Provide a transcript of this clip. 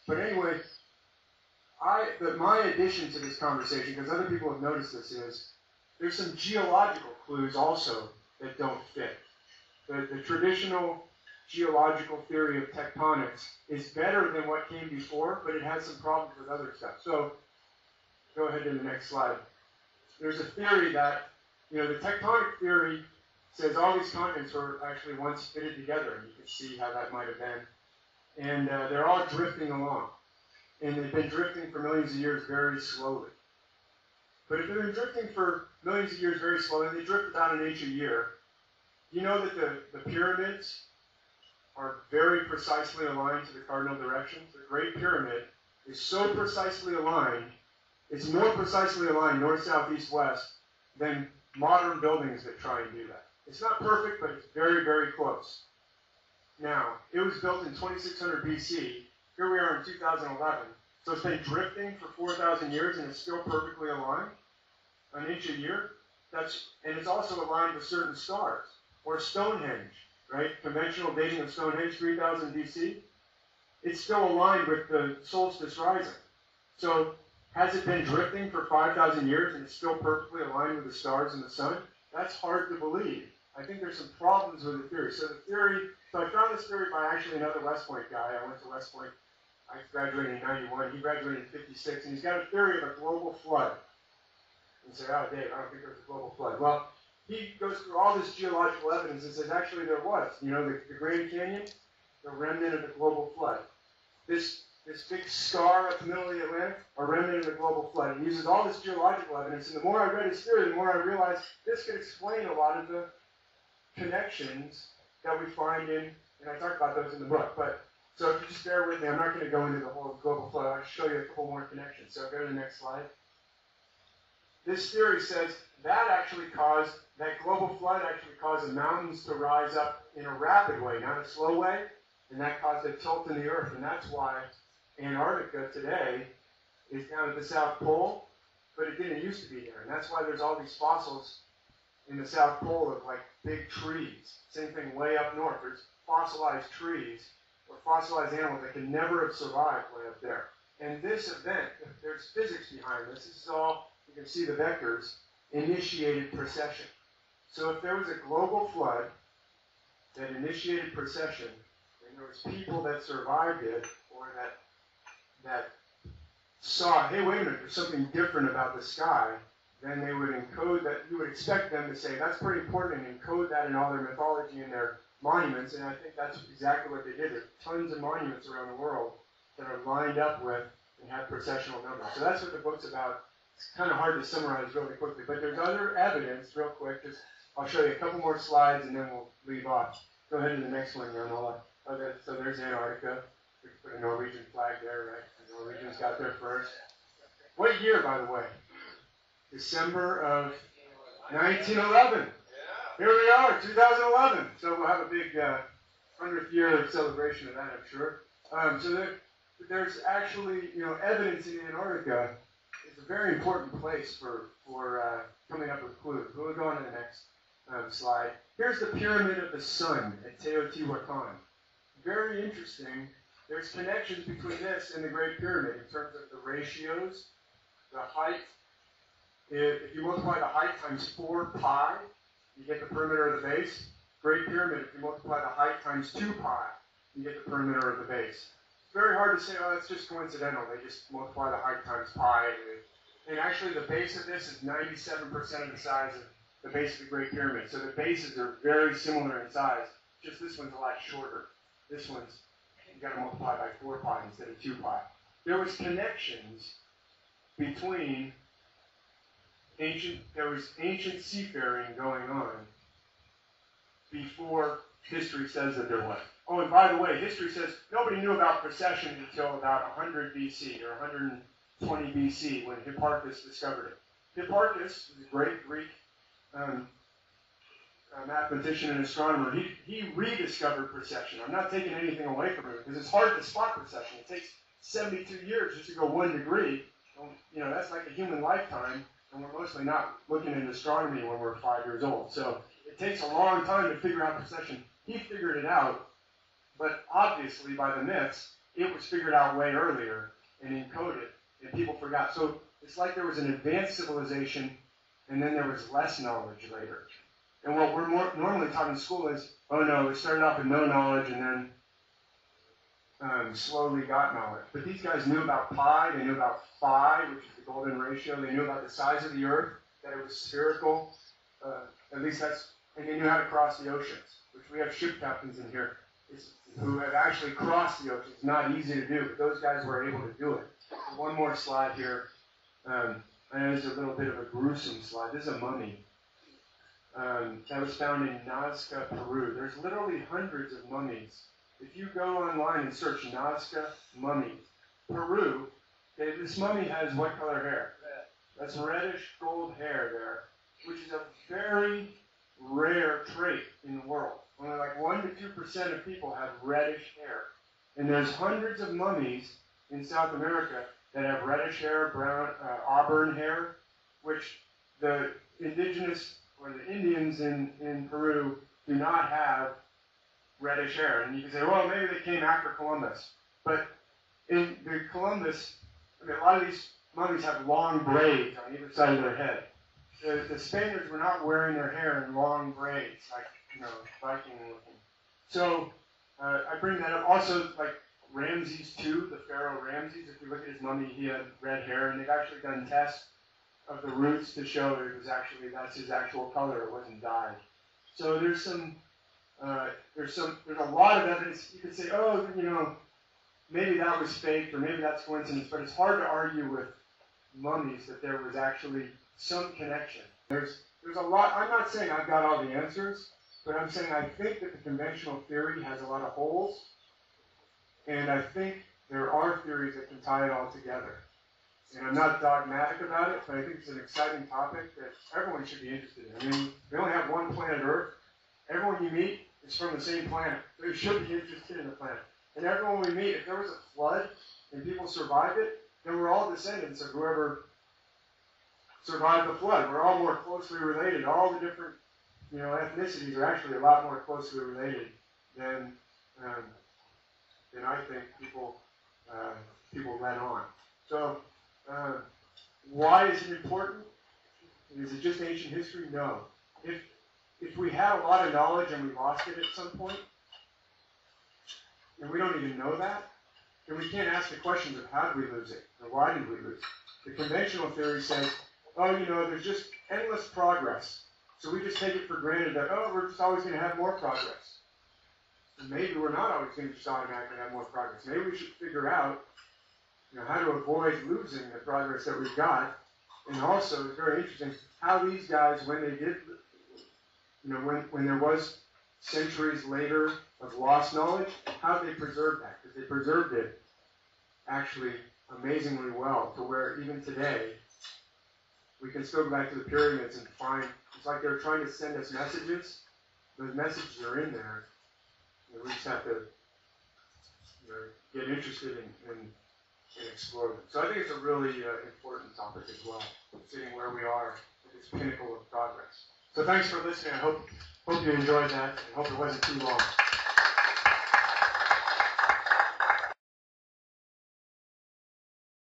But anyway, my addition to this conversation, because other people have noticed this, is there's some geological clues also that don't fit. The traditional geological theory of tectonics is better than what came before, but it has some problems with other stuff. So go ahead to the next slide. There's a theory that, the tectonic theory says all these continents were actually once fitted together, and you can see how that might have been. And they're all drifting along. And they've been drifting for millions of years very slowly. But if they've been drifting for millions of years very slowly, they drift about an inch a year, you know that the pyramids are very precisely aligned to the cardinal directions. The Great Pyramid is so precisely aligned, it's more precisely aligned north, south, east, west than modern buildings that try and do that. It's not perfect, but it's very, very close. Now, it was built in 2600 BC. Here we are in 2011. So it's been drifting for 4,000 years, and it's still perfectly aligned, an inch a year. And it's also aligned with certain stars. Or Stonehenge, right? Conventional dating of Stonehenge, 3000 BC. It's still aligned with the solstice rising. So has it been drifting for 5,000 years and it's still perfectly aligned with the stars and the sun? That's hard to believe. I think there's some problems with the theory. So I found this theory by actually another West Point guy. I went to West Point. I graduated in 91. He graduated in 56. And he's got a theory of a global flood. And say, oh, Dave, I don't think there's a global flood. Well, he goes through all this geological evidence and says, actually, there was. The Grand Canyon, the remnant of the global flood. This big scar up the middle of the Atlantic, a remnant of the global flood. He uses all this geological evidence. And the more I read his theory, the more I realized this could explain a lot of the connections that we find in, and I talk about those in the book. But so if you just bear with me, I'm not going to go into the whole global flood. I'll show you a couple more connections. So go to the next slide. This theory says that global flood actually caused the mountains to rise up in a rapid way, not a slow way, and that caused a tilt in the earth. And that's why Antarctica today is down at the South Pole, but it didn't used to be there. And that's why there's all these fossils in the South Pole of like big trees. Same thing way up north. There's fossilized trees or fossilized animals that can never have survived way up there. And this event, there's physics behind this. This is all, you can see the vectors, initiated precession. So if there was a global flood that initiated precession, and there was people that survived it, or that saw, hey, wait a minute, there's something different about the sky, then they would encode that. You would expect them to say, that's pretty important, and encode that in all their mythology and their monuments, and I think that's exactly what they did. There's tons of monuments around the world that are lined up with and have precessional numbers. So that's what the book's about. It's kind of hard to summarize really quickly, but there's other evidence, real quick. I'll show you a couple more slides, and then we'll leave off. Go ahead to the next one, Ron. So there's Antarctica. We can put a Norwegian flag there, right? The Norwegians got there first. What year, by the way? December of 1911. Here we are, 2011. So we'll have a big 100th year celebration of that, I'm sure. So there's actually, evidence in Antarctica. It's a very important place for coming up with clues. We'll go on to the next slide. Here's the Pyramid of the Sun at Teotihuacan. Very interesting. There's connections between this and the Great Pyramid in terms of the ratios, the height. If you multiply the height times 4 pi, you get the perimeter of the base. Great Pyramid, if you multiply the height times 2 pi, you get the perimeter of the base. It's very hard to say, oh, that's just coincidental. They just multiply the height times pi. And actually, the base of this is 97% of the size of the base of the Great Pyramid. So the bases are very similar in size. Just this one's a lot shorter. This one's, you got to multiply by 4 pi instead of 2 pi. There was connections between ancient seafaring going on before history says that there was. Oh, and by the way, history says nobody knew about precession until about 100 BC or 120 BC when Hipparchus discovered it. Hipparchus was a great Greek mathematician and astronomer. He rediscovered precession. I'm not taking anything away from it because it's hard to spot precession. It takes 72 years just to go 1 degree. That's like a human lifetime. And we're mostly not looking at astronomy when we're 5 years old. So it takes a long time to figure out precession. He figured it out, but obviously by the myths, it was figured out way earlier and encoded, and people forgot. So it's like there was an advanced civilization, and then there was less knowledge later. And what we're normally taught in school is, oh no, it started off with no knowledge, and then slowly got knowledge. But these guys knew about pi, they knew about phi, which is the golden ratio, they knew about the size of the earth, that it was spherical, at least that's, and they knew how to cross the oceans, which we have ship captains in here who have actually crossed the oceans. It's not easy to do, but those guys were able to do it. One more slide here. I know this is a little bit of a gruesome slide. This is a mummy that was found in Nazca, Peru. There's literally hundreds of mummies. If you go online and search Nazca mummy, Peru, this mummy has what color hair? That's reddish gold hair there, which is a very rare trait in the world. Only like 1 to 2% of people have reddish hair. And there's hundreds of mummies in South America that have reddish hair, brown, auburn hair, which the indigenous or the Indians in Peru do not have reddish hair. And you can say, well, maybe they came after Columbus. But in the Columbus, I mean, a lot of these mummies have long braids on either side of their head. The Spaniards were not wearing their hair in long braids, like, Viking looking. So I bring that up. Also, like Ramses II, the Pharaoh Ramses, if you look at his mummy, he had red hair, and they've actually done tests of the roots to show it was actually, that's his actual color, it wasn't dyed. So there's a lot of evidence. You could say, oh, maybe that was faked, or maybe that's coincidence, but it's hard to argue with mummies that there was actually some connection. There's a lot. I'm not saying I've got all the answers, but I'm saying I think that the conventional theory has a lot of holes, and I think there are theories that can tie it all together. And I'm not dogmatic about it, but I think it's an exciting topic that everyone should be interested in. I mean, we only have one planet Earth. Everyone you meet is from the same planet. They should be interested in the planet. And everyone we meet, if there was a flood and people survived it, then we're all descendants of whoever survived the flood. We're all more closely related. All the different ethnicities are actually a lot more closely related than I think people let on. So why is it important? Is it just ancient history? No. If we had a lot of knowledge and we lost it at some point, and we don't even know that, then we can't ask the questions of how did we lose it, or why did we lose it. The conventional theory says, oh, there's just endless progress. So we just take it for granted that, oh, we're just always going to have more progress. And maybe we're not always going to just automatically have more progress. Maybe we should figure out how to avoid losing the progress that we've got. And also, it's very interesting how these guys, when they did, when there was centuries later of lost knowledge, how they preserved that. Because they preserved it actually amazingly well, to where even today, we can still go back to the pyramids and find, it's like they're trying to send us messages. Those messages are in there. We just have to get interested in explore them. So I think it's a really important topic as well, sitting where we are at this pinnacle of progress. So thanks for listening. I hope you enjoyed that, and hope it wasn't too long.